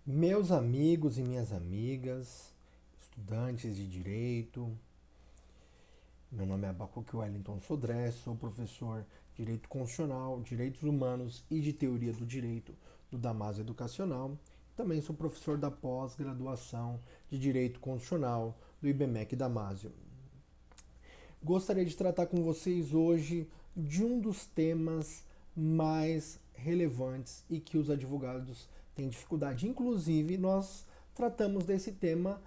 Meus amigos e minhas amigas, estudantes de Direito, meu nome é Abacuque Wellington Sodré, sou professor de Direito Constitucional, Direitos Humanos e de Teoria do Direito do Damásio Educacional. Também sou professor da pós-graduação de Direito Constitucional do IBMEC Damásio. Gostaria de tratar com vocês hoje de um dos temas mais relevantes e que os advogados têm dificuldade. Inclusive, nós tratamos desse tema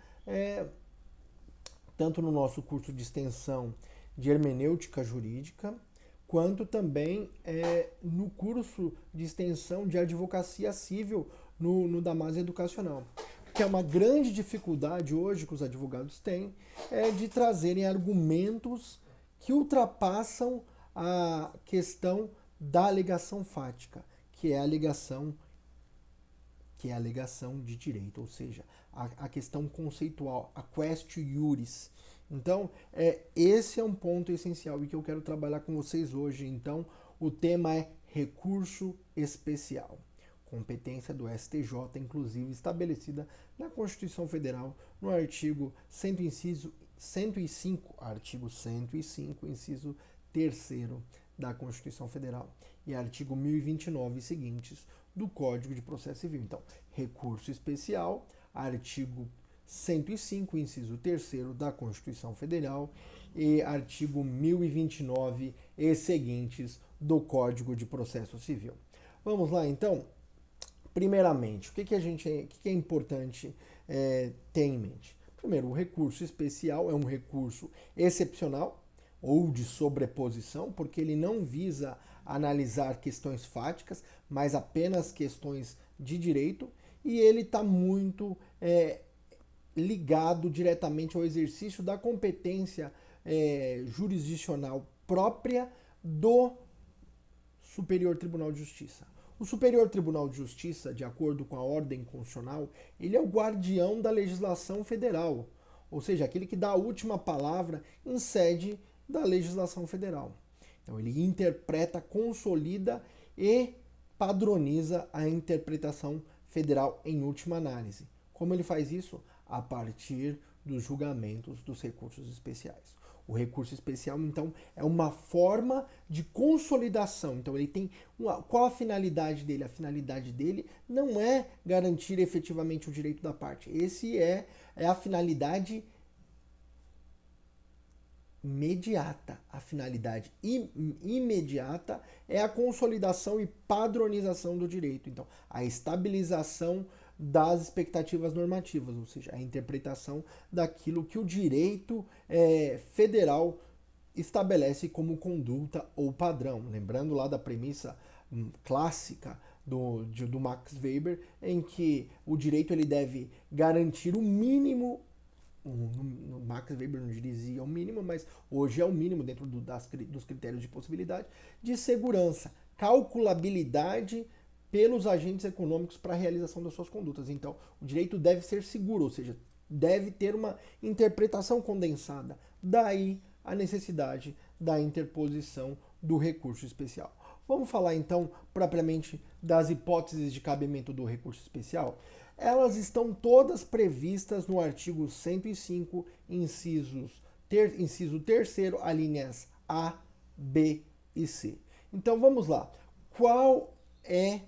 tanto no nosso curso de extensão de hermenêutica jurídica, quanto também no curso de extensão de advocacia civil no Damásio Educacional. Que é uma grande dificuldade hoje que os advogados têm de trazerem argumentos que ultrapassam a questão da alegação fática, que é a alegação de direito, ou seja, a questão conceitual, a quaestio iuris. Então, esse é um ponto essencial e que eu quero trabalhar com vocês hoje. Então, o tema é recurso especial. Competência do STJ, inclusive estabelecida na Constituição Federal, no artigo 105, artigo 105, inciso 3º da Constituição Federal e artigo 1029 e seguintes do Código de Processo Civil. Então, recurso especial, artigo 105, inciso 3º da Constituição Federal e artigo 1029 e seguintes do Código de Processo Civil. Vamos lá, então. Primeiramente, o que é importante ter em mente? Primeiro, o recurso especial é um recurso excepcional ou de sobreposição, porque ele não visa analisar questões fáticas, mas apenas questões de direito, e ele está muito ligado diretamente ao exercício da competência jurisdicional própria do Superior Tribunal de Justiça. O Superior Tribunal de Justiça, de acordo com a ordem constitucional, ele é o guardião da legislação federal, ou seja, aquele que dá a última palavra em sede da legislação federal. Então ele interpreta, consolida e padroniza a interpretação federal em última análise. Como ele faz isso? A partir dos julgamentos dos recursos especiais. O recurso especial, então, é uma forma de consolidação. Então, ele tem qual a finalidade dele? A finalidade dele não é garantir efetivamente o direito da parte. Esse é a finalidade imediata. A finalidade imediata é a consolidação e padronização do direito. Então, a estabilização das expectativas normativas, ou seja, a interpretação daquilo que o direito federal estabelece como conduta ou padrão. Lembrando lá da premissa clássica do Max Weber, em que o direito ele deve garantir o mínimo. No Max Weber não dizia o mínimo, mas hoje é o mínimo dentro dos critérios de possibilidade de segurança, calculabilidade pelos agentes econômicos para a realização das suas condutas. Então, o direito deve ser seguro, ou seja, deve ter uma interpretação condensada. Daí a necessidade da interposição do recurso especial. Vamos falar então propriamente das hipóteses de cabimento do recurso especial? Elas estão todas previstas no artigo 105, inciso 3º, alíneas A, B e C. Então vamos lá. Qual é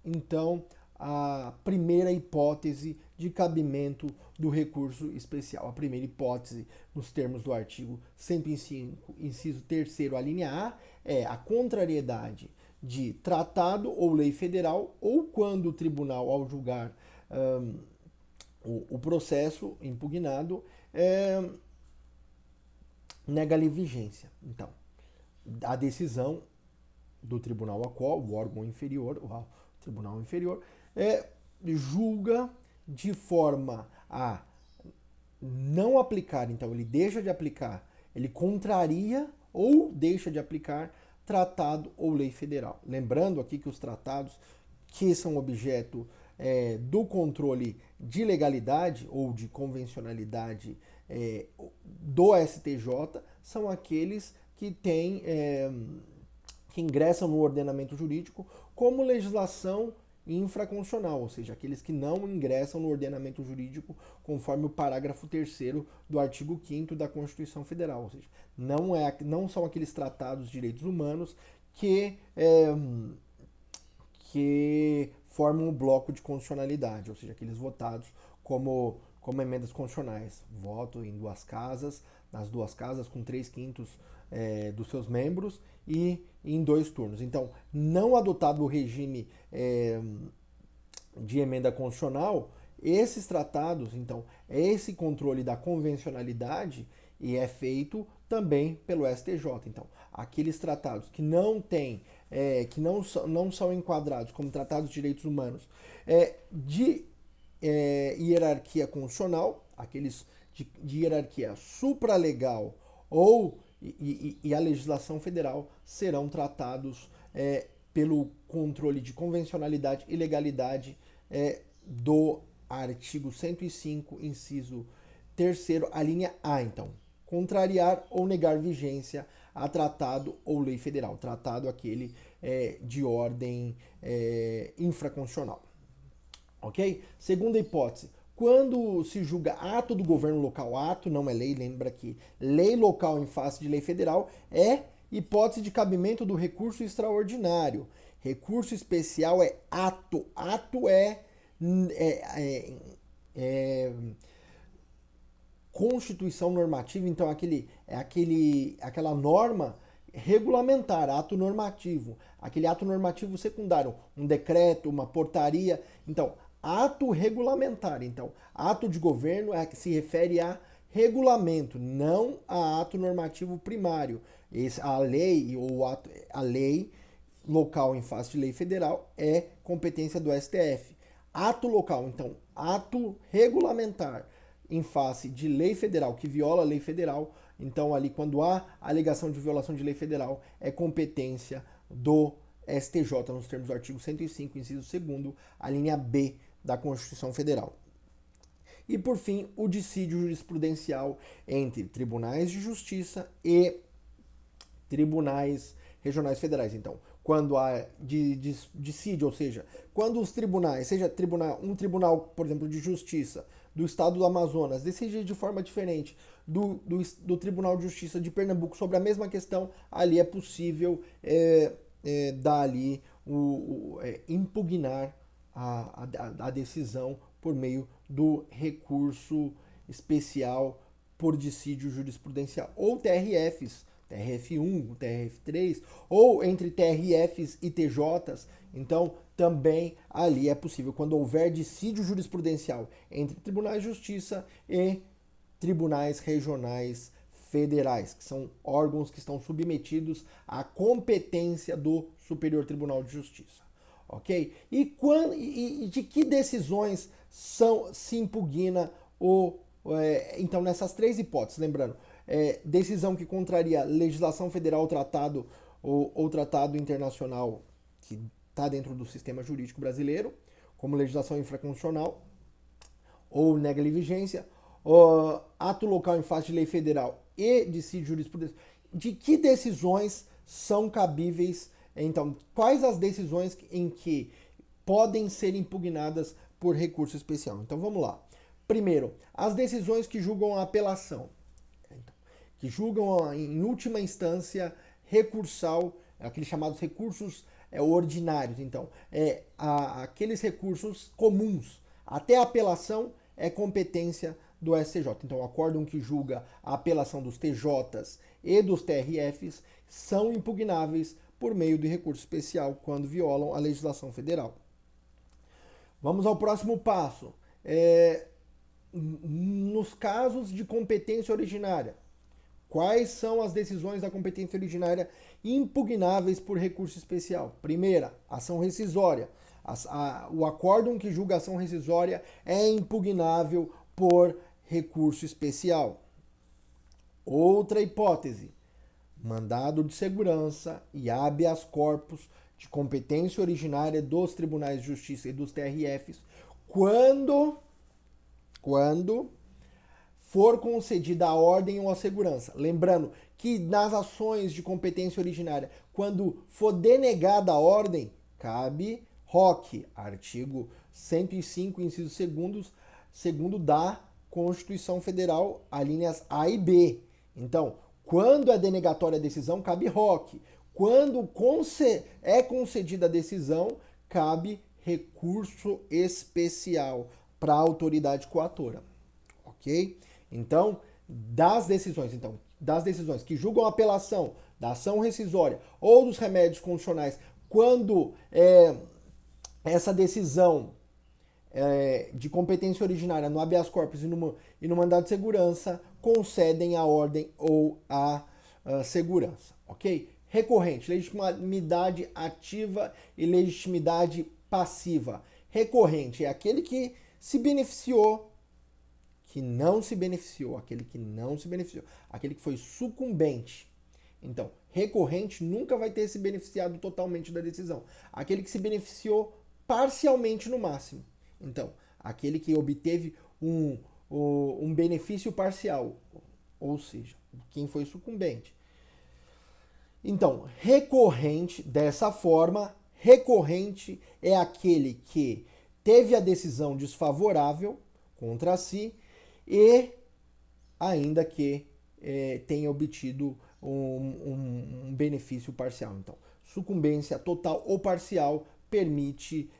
então a primeira hipótese de cabimento do recurso especial? A primeira hipótese, nos termos do artigo 105, inciso 3º, a linha A, é a contrariedade de tratado ou lei federal, ou quando o tribunal, ao julgar o processo impugnado, nega-lhe vigência. Então, a decisão do tribunal a qual o órgão inferior, o tribunal inferior, julga de forma a não aplicar, então ele deixa de aplicar, ele contraria ou deixa de aplicar tratado ou lei federal. Lembrando aqui que os tratados que são objeto do controle de legalidade ou de convencionalidade do STJ são aqueles que têm que ingressam no ordenamento jurídico como legislação infraconstitucional, ou seja, aqueles que não ingressam no ordenamento jurídico conforme o parágrafo 3º do artigo 5º da Constituição Federal, ou seja, não são aqueles tratados de direitos humanos que formam o bloco de constitucionalidade, ou seja, aqueles votados como emendas constitucionais. Voto em nas duas casas, com 3/5 dos seus membros e em 2 turnos. Então, não adotado o regime de emenda constitucional, esses tratados, então, esse controle da convencionalidade e é feito também pelo STJ. Então, aqueles tratados que que não são enquadrados como tratados de direitos humanos de hierarquia constitucional, aqueles de hierarquia supralegal e a legislação federal serão tratados pelo controle de convencionalidade e legalidade do artigo 105, inciso 3º, a linha A, então. Contrariar ou negar vigência a tratado ou lei federal. Tratado aquele de ordem infraconstitucional. Ok? Segunda hipótese. Quando se julga ato do governo local, ato não é lei, lembra que lei local em face de lei federal é hipótese de cabimento do recurso extraordinário. Recurso especial é ato. Ato é constituição normativa, então aquela norma regulamentar, ato normativo. Aquele ato normativo secundário, um decreto, uma portaria. Então, ato regulamentar. Então, ato de governo se refere a regulamento, não a ato normativo primário. A lei a lei local em face de lei federal é competência do STF. Ato local, então, ato regulamentar em face de lei federal, que viola a lei federal, então ali quando há alegação de violação de lei federal, é competência do STJ, nos termos do artigo 105, inciso 2º, a linha B da Constituição Federal. E por fim, o dissídio jurisprudencial entre tribunais de justiça e tribunais regionais federais. Então, quando há dissídio, ou seja, quando os tribunais, seja um tribunal, por exemplo, de justiça do estado do Amazonas, decide de forma diferente do Tribunal de Justiça de Pernambuco sobre a mesma questão, ali é possível dar ali impugnar a decisão por meio do recurso especial por dissídio jurisprudencial, ou TRFs, TRF1, TRF3, ou entre TRFs e TJs. Então, também ali é possível, quando houver dissídio jurisprudencial entre tribunais de justiça e tribunais regionais federais, que são órgãos que estão submetidos à competência do Superior Tribunal de Justiça. Ok? E de que decisões se impugna então, nessas 3 hipóteses, lembrando, decisão que contraria legislação federal ou tratado internacional que está dentro do sistema jurídico brasileiro, como legislação infraconstitucional, ou nega-lhe vigência, ato local em face de lei federal e dissídio jurisprudencial. De que decisões são cabíveis? Então, quais as decisões em que podem ser impugnadas por recurso especial? Então, vamos lá. Primeiro, as decisões que julgam a apelação, que julgam em última instância recursal, aqueles chamados recursos ordinários. Então, aqueles recursos comuns, até a apelação é competência do STJ. Então, o acórdão que julga a apelação dos TJs e dos TRFs são impugnáveis por meio de recurso especial quando violam a legislação federal. Vamos ao próximo passo. Nos casos de competência originária, quais são as decisões da competência originária impugnáveis por recurso especial? Primeira, ação rescisória. O acórdão que julga a ação rescisória é impugnável por recurso especial. Outra hipótese, mandado de segurança e habeas corpus de competência originária dos tribunais de justiça e dos TRFs, quando for concedida a ordem ou a segurança. Lembrando que nas ações de competência originária, quando for denegada a ordem, cabe ROC, artigo 105, inciso segundo da Constituição Federal, alíneas A e B. Então, quando é denegatória a decisão, cabe ROC. Quando é concedida a decisão, cabe recurso especial para a autoridade coatora. Ok? Então, das decisões que julgam a apelação da ação rescisória ou dos remédios constitucionais, quando essa decisão de competência originária no habeas corpus e no mandado de segurança concedem a ordem ou a segurança, ok? Recorrente, legitimidade ativa e legitimidade passiva. Recorrente é aquele que se beneficiou, que não se beneficiou, aquele que foi sucumbente. Então, recorrente nunca vai ter se beneficiado totalmente da decisão. Aquele que se beneficiou parcialmente no máximo. Então, aquele que obteve um benefício parcial, ou seja, quem foi sucumbente. Então, recorrente, dessa forma, recorrente é aquele que teve a decisão desfavorável contra si e ainda que tenha obtido um benefício parcial. Então, sucumbência total ou parcial permite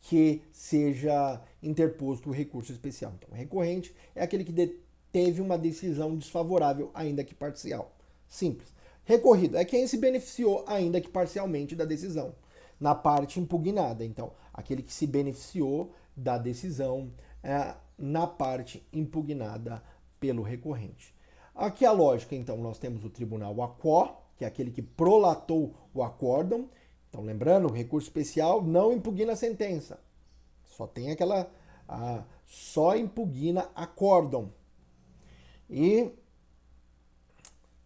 que seja interposto o recurso especial. Então, recorrente é aquele que teve uma decisão desfavorável, ainda que parcial. Simples. Recorrido é quem se beneficiou, ainda que parcialmente, da decisão, na parte impugnada. Então, aquele que se beneficiou da decisão na parte impugnada pelo recorrente. Aqui a lógica, então, nós temos o tribunal aquo, que é aquele que prolatou o acórdão. Então, lembrando, o recurso especial não impugna a sentença. Só tem só impugna acórdão.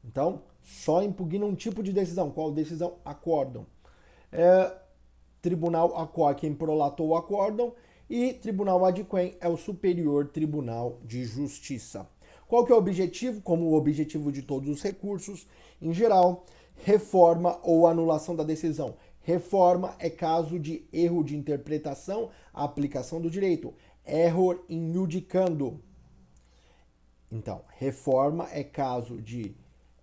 Então, só impugna um tipo de decisão. Qual decisão? Acórdão. Tribunal aquo é quem prolatou o acórdão e tribunal adquem é o Superior Tribunal de Justiça. Qual que é o objetivo? Como o objetivo de todos os recursos, em geral, reforma ou anulação da decisão. Reforma é caso de erro de interpretação, aplicação do direito. Error in iudicando. Então, reforma é caso de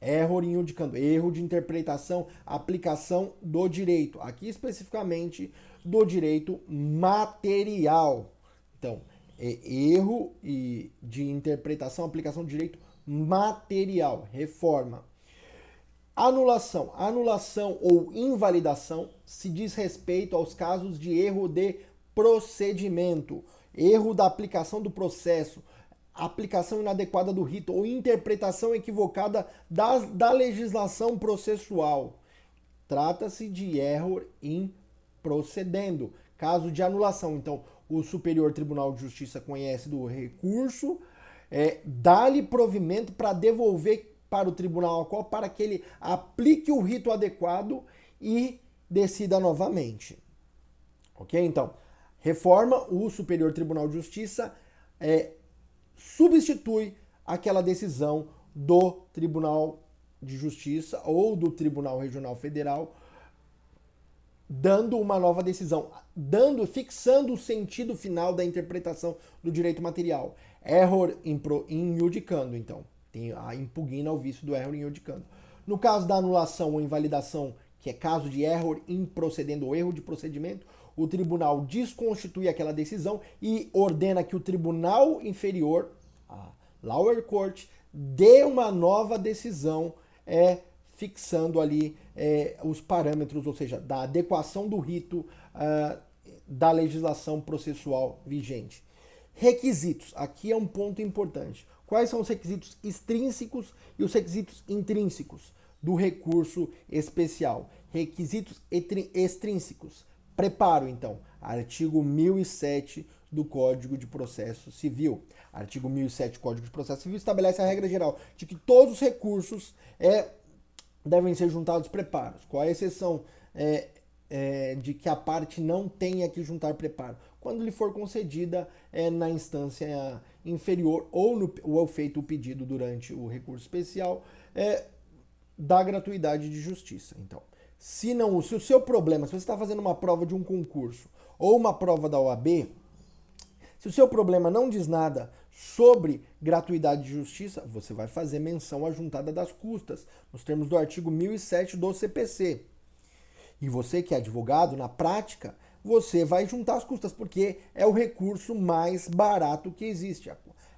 error in iudicando, erro de interpretação, aplicação do direito. Aqui especificamente do direito material. Então, erro de interpretação, aplicação do direito material. Reforma. Anulação. Anulação ou invalidação se diz respeito aos casos de erro de procedimento, erro da aplicação do processo, aplicação inadequada do rito ou interpretação equivocada da legislação processual. Trata-se de error in procedendo. Caso de anulação, então, o Superior Tribunal de Justiça conhece do recurso, dá-lhe provimento para devolver para o tribunal aquo para que ele aplique o rito adequado e decida novamente. Ok? Então, reforma, o Superior Tribunal de Justiça substitui aquela decisão do Tribunal de Justiça ou do Tribunal Regional Federal, dando uma nova decisão, fixando o sentido final da interpretação do direito material. Error in iudicando, então. Impugna o vício do error in iudicando. No caso da anulação ou invalidação, que é caso de error in procedendo ou erro de procedimento, o tribunal desconstitui aquela decisão e ordena que o tribunal inferior, a lower court, dê uma nova decisão, fixando ali os parâmetros, ou seja, da adequação do rito da legislação processual vigente. Requisitos. Aqui é um ponto importante. Quais são os requisitos extrínsecos e os requisitos intrínsecos do recurso especial? Requisitos extrínsecos. Preparo, então. Artigo 1007 do Código de Processo Civil. Artigo 1007 do Código de Processo Civil estabelece a regra geral de que todos os recursos devem ser juntados preparos, com a exceção de que a parte não tenha que juntar preparo, quando lhe for concedida na instância inferior ou feito o pedido durante o recurso especial da gratuidade de justiça. Então, Se o seu problema, se você está fazendo uma prova de um concurso ou uma prova da OAB, se o seu problema não diz nada sobre gratuidade de justiça, você vai fazer menção à juntada das custas, nos termos do artigo 1007 do CPC. E você que é advogado, na prática, você vai juntar as custas, porque é o recurso mais barato que existe.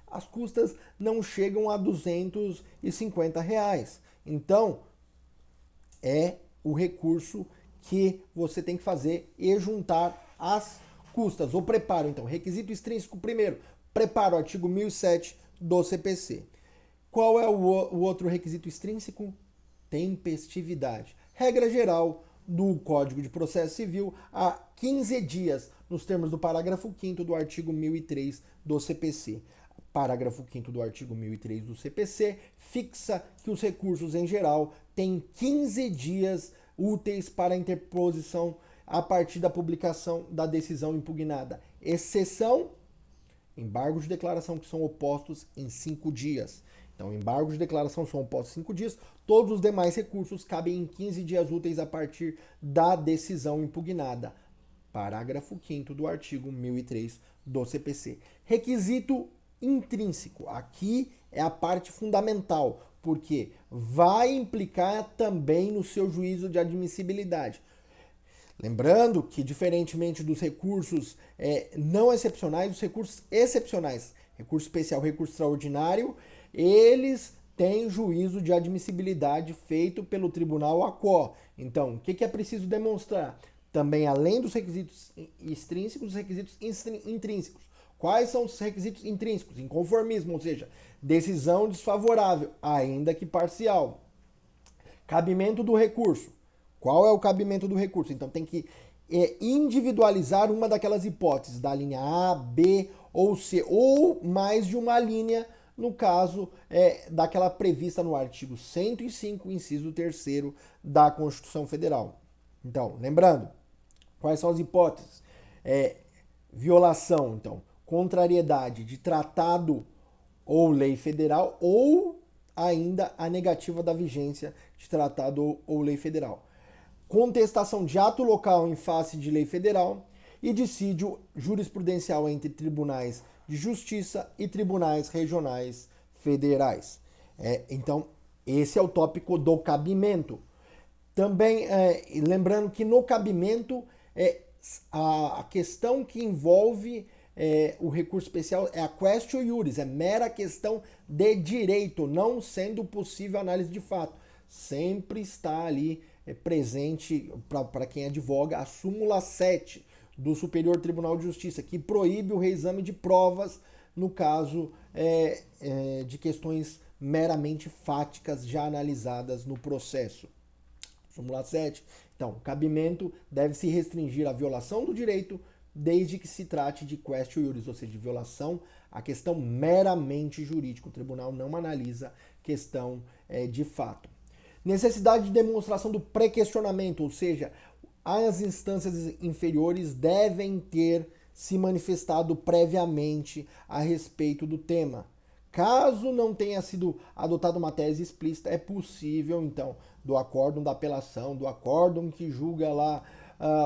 As custas não chegam a R$ 250. Então, é o recurso que você tem que fazer e juntar as custas. O preparo, então, requisito extrínseco primeiro, preparo, artigo 1007 do CPC. Qual é o outro requisito extrínseco? Tempestividade. Regra geral do Código de Processo Civil, há 15 dias, nos termos do parágrafo 5º do artigo 1003 do CPC. Parágrafo 5º do artigo 1003 do CPC fixa que os recursos em geral têm 15 dias úteis para interposição a partir da publicação da decisão impugnada. Exceção, embargos de declaração que são opostos em 5 dias. Então, embargos de declaração são opostos em 5 dias, todos os demais recursos cabem em 15 dias úteis a partir da decisão impugnada. Parágrafo 5º do artigo 1003 do CPC. Requisito intrínseco. Aqui é a parte fundamental, porque vai implicar também no seu juízo de admissibilidade. Lembrando que, diferentemente dos recursos não excepcionais, os recursos excepcionais, recurso especial, recurso extraordinário, eles têm juízo de admissibilidade feito pelo tribunal ACO. Então, o que é preciso demonstrar? Também, além dos requisitos extrínsecos, os requisitos intrínsecos. Quais são os requisitos intrínsecos? Inconformismo, ou seja, decisão desfavorável, ainda que parcial. Cabimento do recurso. Qual é o cabimento do recurso? Então tem que individualizar uma daquelas hipóteses, da linha A, B ou C, ou mais de uma linha, no caso daquela prevista no artigo 105, inciso 3º da Constituição Federal. Então, lembrando, quais são as hipóteses? Violação, então, contrariedade de tratado ou lei federal, ou ainda a negativa da vigência de tratado ou lei federal. Contestação de ato local em face de lei federal e dissídio jurisprudencial entre tribunais de justiça e tribunais regionais federais. Então, esse é o tópico do cabimento. Também, lembrando que no cabimento, a questão que envolve o recurso especial é a quaestio iuris, é mera questão de direito, não sendo possível análise de fato. Sempre está ali presente, para quem advoga, a súmula 7 do Superior Tribunal de Justiça, que proíbe o reexame de provas no caso de questões meramente fáticas já analisadas no processo. Súmula 7. Então, cabimento deve se restringir à violação do direito, desde que se trate de quaestio iuris, ou seja, de violação à questão meramente jurídica. O tribunal não analisa questão de fato. Necessidade de demonstração do pré-questionamento, ou seja, as instâncias inferiores devem ter se manifestado previamente a respeito do tema. Caso não tenha sido adotada uma tese explícita, é possível, então, do acórdão da apelação, do acórdão que julga lá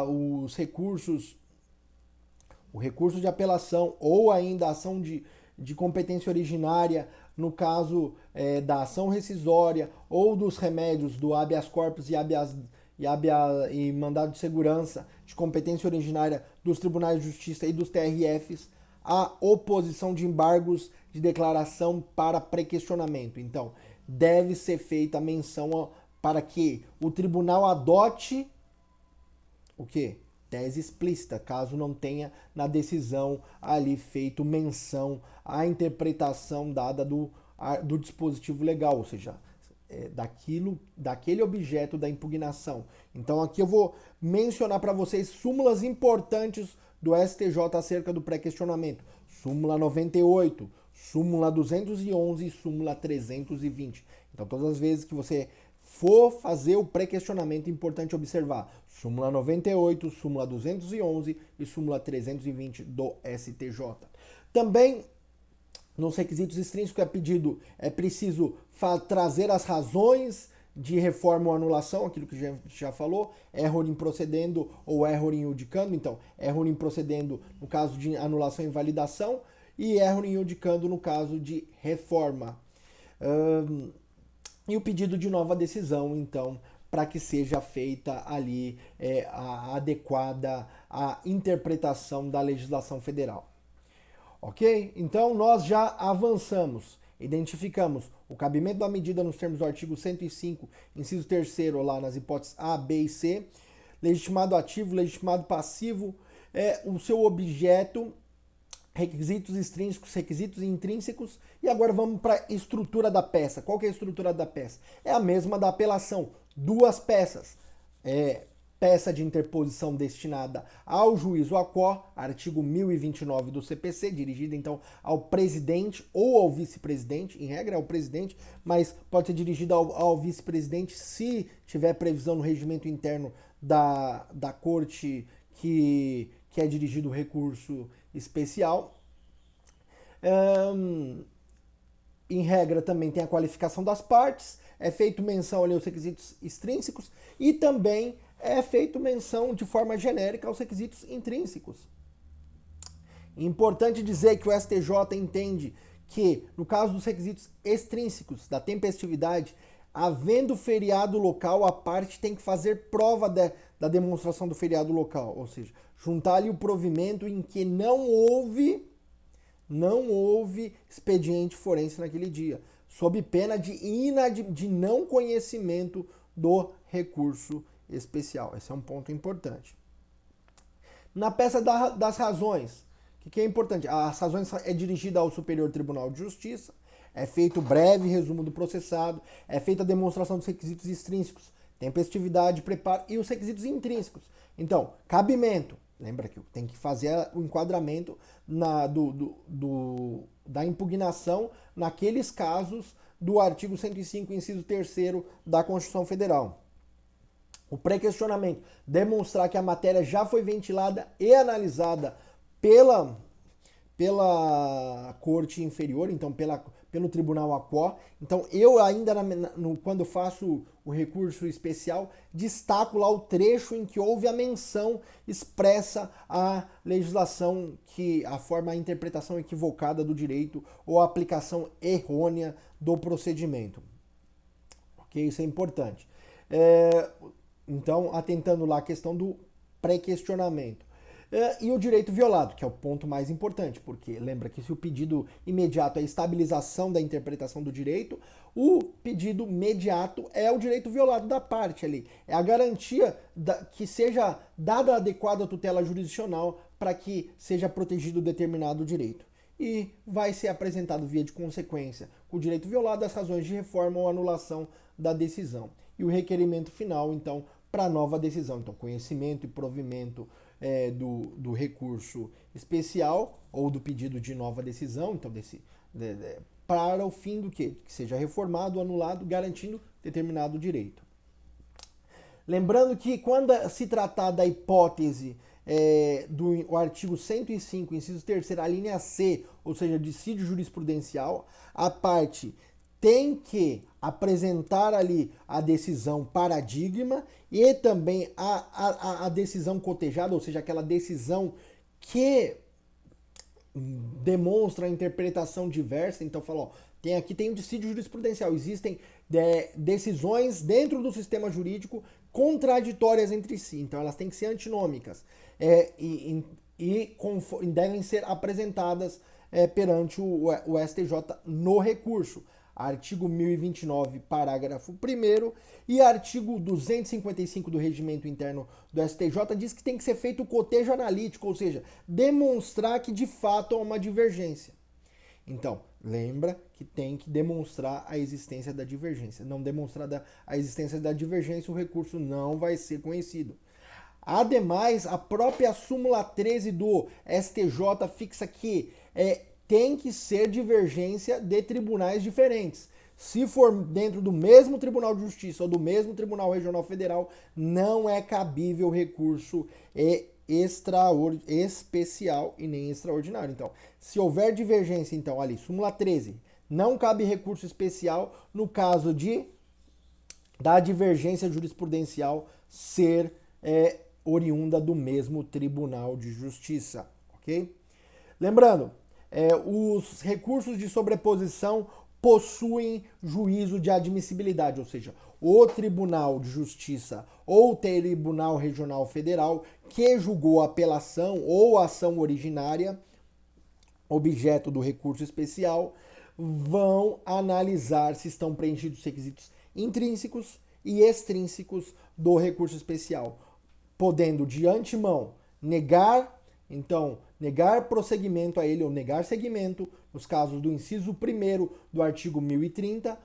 os recursos, o recurso de apelação ou ainda a ação de competência originária, no caso da ação rescisória ou dos remédios do habeas corpus e mandado de segurança de competência originária dos tribunais de justiça e dos TRFs, a oposição de embargos de declaração para pré-questionamento. Então, deve ser feita menção para que o tribunal adote o quê? Tese explícita, caso não tenha na decisão ali feito menção à interpretação dada do dispositivo legal, ou seja, daquele objeto da impugnação. Então aqui eu vou mencionar para vocês súmulas importantes do STJ acerca do pré-questionamento. Súmula 98, súmula 211 e súmula 320. Então todas as vezes que você for fazer o pré-questionamento, é importante observar súmula 98, súmula 211 e súmula 320 do STJ. Também, nos requisitos extrínsecos é preciso trazer as razões de reforma ou anulação, aquilo que a gente já falou, error procedendo ou error iudicando. Então, error procedendo no caso de anulação e invalidação e error iudicando no caso de reforma. E o pedido de nova decisão, então, para que seja feita ali a adequada a interpretação da legislação federal. Ok? Então, nós já avançamos. Identificamos o cabimento da medida nos termos do artigo 105, inciso 3º, lá nas hipóteses A, B e C, legitimado ativo, legitimado passivo, o seu objeto, requisitos extrínsecos, requisitos intrínsecos, e agora vamos para a estrutura da peça. Qual que é a estrutura da peça? É a mesma da apelação, duas peças. Peça de interposição destinada ao juízo aquó, artigo 1029 do CPC, dirigida então ao presidente ou ao vice-presidente, em regra é ao presidente, mas pode ser dirigida ao vice-presidente se tiver previsão no regimento interno da corte que é dirigido o recurso especial. Em regra também tem a qualificação das partes, é feito menção ali aos requisitos extrínsecos e também é feito menção de forma genérica aos requisitos intrínsecos. Importante dizer que o STJ entende que, no caso dos requisitos extrínsecos da tempestividade, havendo feriado local, a parte tem que fazer prova da demonstração do feriado local, ou seja, juntar ali o provimento em que não houve expediente forense naquele dia, sob pena de não conhecimento do recurso especial. Esse é um ponto importante. Na peça das razões, o que é importante? As razões é dirigida ao Superior Tribunal de Justiça, é feito breve resumo do processado, é feita a demonstração dos requisitos extrínsecos, tempestividade, preparo e os requisitos intrínsecos. Então, cabimento. Lembra que tem que fazer o enquadramento da impugnação naqueles casos do artigo 105, inciso 3º da Constituição Federal. O pré-questionamento, demonstrar que a matéria já foi ventilada e analisada pela corte inferior, então pelo tribunal aquó. Então eu ainda, quando faço o recurso especial, destaco lá o trecho em que houve a menção expressa à legislação, a interpretação equivocada do direito ou a aplicação errônea do procedimento. Ok? Isso é importante. Então, atentando lá a questão do pré-questionamento. E o direito violado, que é o ponto mais importante, porque lembra que se o pedido imediato é a estabilização da interpretação do direito, o pedido imediato é o direito violado da parte ali. É a garantia que seja dada a adequada tutela jurisdicional para que seja protegido determinado direito. E vai ser apresentado via de consequência o direito violado, as razões de reforma ou anulação da decisão. E o requerimento final, então, para nova decisão. Então, conhecimento e provimento do recurso especial ou do pedido de nova decisão, então para o fim do quê? Que seja reformado, anulado, garantindo determinado direito. Lembrando que quando se tratar da hipótese do artigo 105, inciso 3º, a linha C, ou seja, dissídio jurisprudencial, a parte tem que apresentar ali a decisão paradigma e também a decisão cotejada, ou seja, aquela decisão que demonstra a interpretação diversa. Então, falou, tem um dissídio jurisprudencial, existem decisões dentro do sistema jurídico contraditórias entre si, então elas têm que ser antinômicas e devem ser apresentadas perante o STJ no recurso. Artigo 1029, parágrafo 1º, e artigo 255 do Regimento Interno do STJ diz que tem que ser feito o cotejo analítico, ou seja, demonstrar que de fato há uma divergência. Então, lembra que tem que demonstrar a existência da divergência. Não demonstrar a existência da divergência, o recurso não vai ser conhecido. Ademais, a própria súmula 13 do STJ fixa que tem que ser divergência de tribunais diferentes. Se for dentro do mesmo Tribunal de Justiça ou do mesmo Tribunal Regional Federal, não é cabível recurso especial e nem extraordinário. Então, se houver divergência, então, ali, súmula 13, não cabe recurso especial no caso de da divergência jurisprudencial ser oriunda do mesmo Tribunal de Justiça, ok? Lembrando, os recursos de sobreposição possuem juízo de admissibilidade, ou seja, o Tribunal de Justiça ou o Tribunal Regional Federal que julgou a apelação ou a ação originária, objeto do recurso especial, vão analisar se estão preenchidos os requisitos intrínsecos e extrínsecos do recurso especial, podendo de antemão negar prosseguimento a ele ou negar seguimento nos casos do inciso 1º do artigo 1030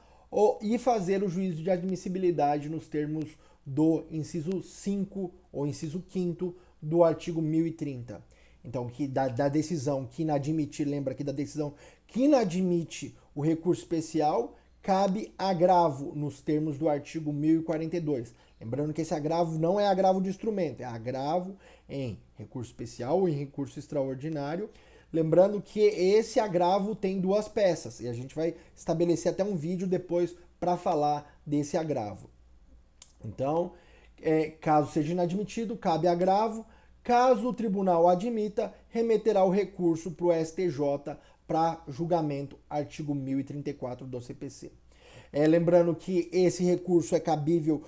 e fazer o juízo de admissibilidade nos termos do inciso 5 ou inciso 5º do artigo 1030. Então, que da decisão que inadmite, lembra que da decisão que inadmite o recurso especial, cabe agravo nos termos do artigo 1042. Lembrando que esse agravo não é agravo de instrumento, é agravo em recurso especial ou em recurso extraordinário. Lembrando que esse agravo tem duas peças, e a gente vai estabelecer até um vídeo depois para falar desse agravo. Então, caso seja inadmitido, cabe agravo. Caso o tribunal admita, remeterá o recurso para o STJ para julgamento, artigo 1034 do CPC. Lembrando que esse recurso é cabível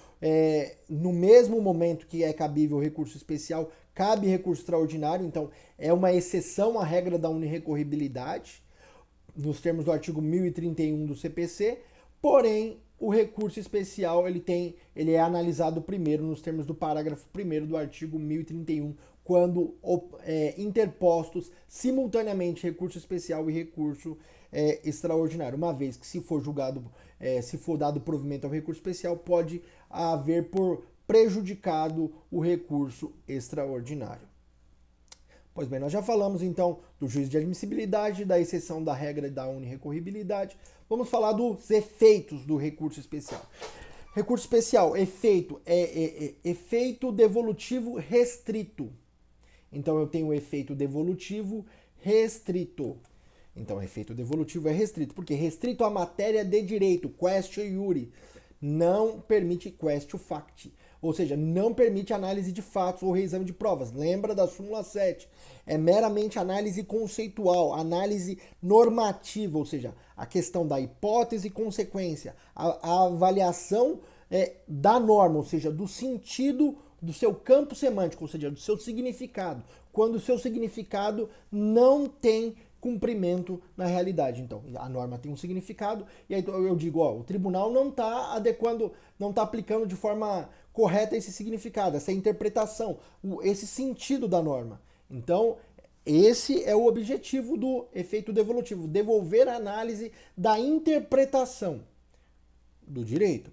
no mesmo momento que é cabível o recurso especial, cabe recurso extraordinário, então é uma exceção à regra da unirrecorribilidade, nos termos do artigo 1031 do CPC, porém o recurso especial ele é analisado primeiro nos termos do parágrafo 1º do artigo 1031, quando interpostos simultaneamente recurso especial e recurso extraordinário. Uma vez que se for dado provimento ao recurso especial, pode haver por prejudicado o recurso extraordinário. Pois bem, nós já falamos então do juízo de admissibilidade, da exceção da regra da unirrecorribilidade. Vamos falar dos efeitos do recurso especial. Recurso especial, efeito efeito devolutivo restrito. Então eu tenho o efeito devolutivo restrito. Então, efeito devolutivo é restrito, porque restrito à matéria de direito, quaestio iure, não permite quaestio facti, ou seja, não permite análise de fatos ou reexame de provas. Lembra da súmula 7? É meramente análise conceitual, análise normativa, ou seja, a questão da hipótese e consequência, a avaliação da norma, ou seja, do sentido do seu campo semântico, ou seja, do seu significado, quando o seu significado não tem cumprimento na realidade. Então, a norma tem um significado, e aí eu digo, o tribunal não está adequando, não está aplicando de forma correta esse significado, essa interpretação, esse sentido da norma. Então, esse é o objetivo do efeito devolutivo, devolver a análise da interpretação do direito.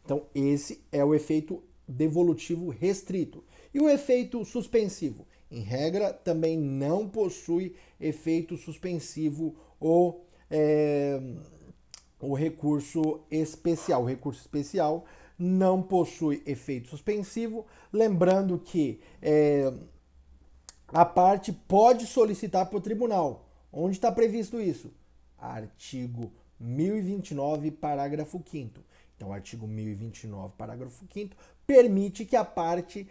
Então, esse é o efeito devolutivo restrito. E o efeito suspensivo? Em regra, também não possui efeito suspensivo o recurso especial. O recurso especial não possui efeito suspensivo, lembrando que a parte pode solicitar para o tribunal. Onde está previsto isso? Artigo 1029, parágrafo 5º. Então, o artigo 1029, parágrafo 5º, permite que a parte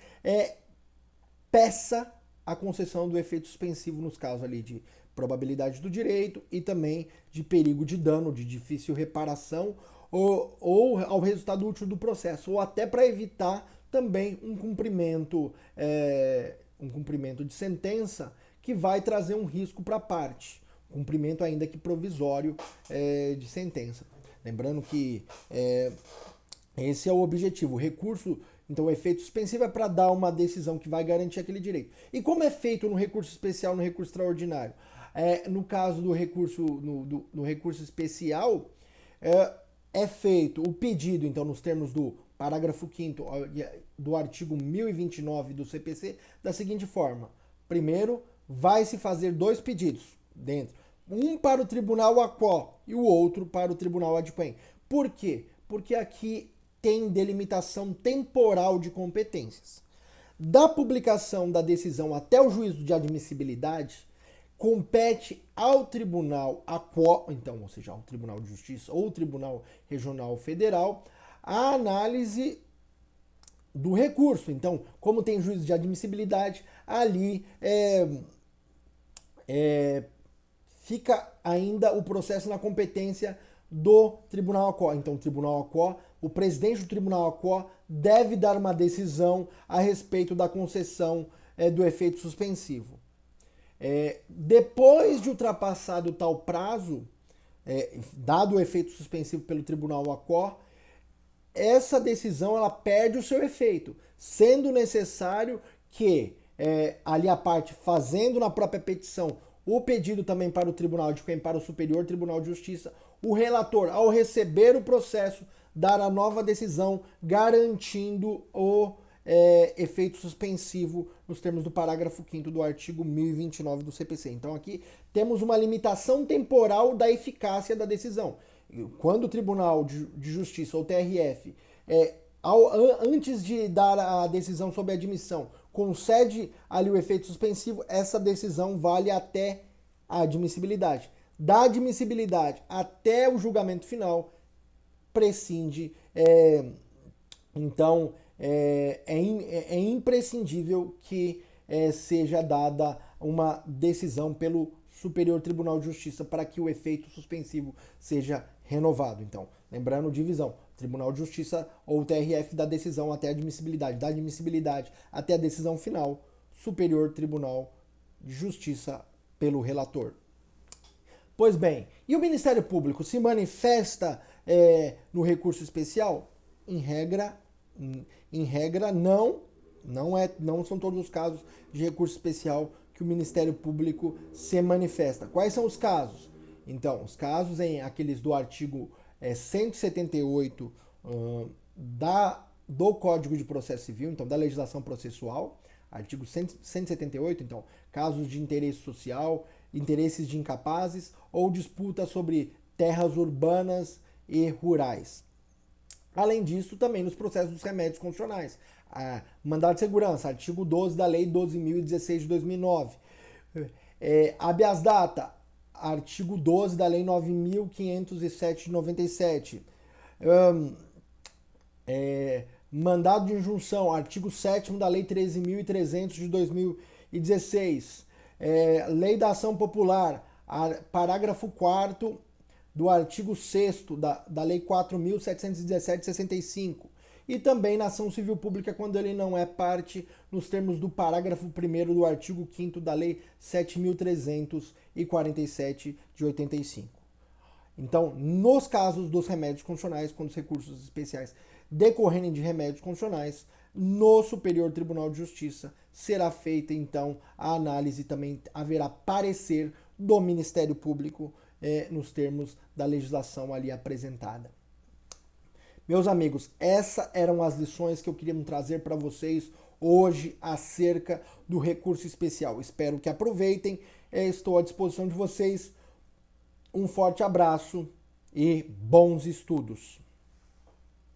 peça a concessão do efeito suspensivo nos casos ali de probabilidade do direito e também de perigo de dano, de difícil reparação ou ao resultado útil do processo, ou até para evitar também um cumprimento de sentença que vai trazer um risco para a parte, cumprimento ainda que provisório de sentença. Lembrando que esse é o objetivo, o recurso. Então, o efeito suspensivo é para dar uma decisão que vai garantir aquele direito. E como é feito no recurso especial, no recurso extraordinário? No caso do recurso, no recurso especial, é feito o pedido, então, nos termos do parágrafo 5º do artigo 1029 do CPC, da seguinte forma. Primeiro, vai se fazer dois pedidos dentro. Um para o tribunal aquó e o outro para o tribunal adquém. Por quê? Porque aqui tem delimitação temporal de competências. Da publicação da decisão até o juízo de admissibilidade, compete ao tribunal aquó, então, ou seja, ao Tribunal de Justiça ou Tribunal Regional Federal, a análise do recurso. Então, como tem juízo de admissibilidade, ali fica ainda o processo na competência do Tribunal ACO. Então, o Tribunal ACO, o presidente do Tribunal ACO deve dar uma decisão a respeito da concessão do efeito suspensivo. Depois de ultrapassado tal prazo, dado o efeito suspensivo pelo Tribunal ACO, essa decisão ela perde o seu efeito, sendo necessário que ali a parte fazendo na própria petição o pedido também para o Tribunal de Contas, para o Superior Tribunal de Justiça, o relator, ao receber o processo, dar a nova decisão garantindo o efeito suspensivo nos termos do parágrafo 5º do artigo 1029 do CPC. Então aqui temos uma limitação temporal da eficácia da decisão. Quando o Tribunal de Justiça ou TRF, antes de dar a decisão sobre a admissão, concede ali o efeito suspensivo, essa decisão vale até a admissibilidade. Da admissibilidade até o julgamento final, prescinde. Então, é imprescindível que seja dada uma decisão pelo Superior Tribunal de Justiça para que o efeito suspensivo seja renovado. Então, lembrando, divisão, Tribunal de Justiça ou TRF dá decisão até a admissibilidade, da admissibilidade até a decisão final, Superior Tribunal de Justiça pelo relator. Pois bem, e o Ministério Público se manifesta no recurso especial? Em regra não são todos os casos de recurso especial que o Ministério Público se manifesta. Quais são os casos? Então, os casos em aqueles do artigo 178 do Código de Processo Civil, então da legislação processual, artigo 178, então, casos de interesse social, interesses de incapazes ou disputa sobre terras urbanas e rurais. Além disso, também nos processos dos remédios constitucionais. Mandado de segurança, artigo 12 da Lei 12.016 de 2009. Habeas data, artigo 12 da Lei 9.507 de 97. Mandado de injunção, artigo 7º da Lei 13.300 de 2016. Lei da Ação Popular, parágrafo 4º do artigo 6º da Lei 4.717 de 65. E também na ação civil pública quando ele não é parte nos termos do parágrafo 1º do artigo 5º da Lei 7.347 de 85. Então, nos casos dos remédios constitucionais, quando os recursos especiais decorrerem de remédios constitucionais, no Superior Tribunal de Justiça será feita, então, a análise, também haverá parecer do Ministério Público nos termos da legislação ali apresentada. Meus amigos, essas eram as lições que eu queria trazer para vocês hoje acerca do recurso especial. Espero que aproveitem. Estou à disposição de vocês. Um forte abraço e bons estudos.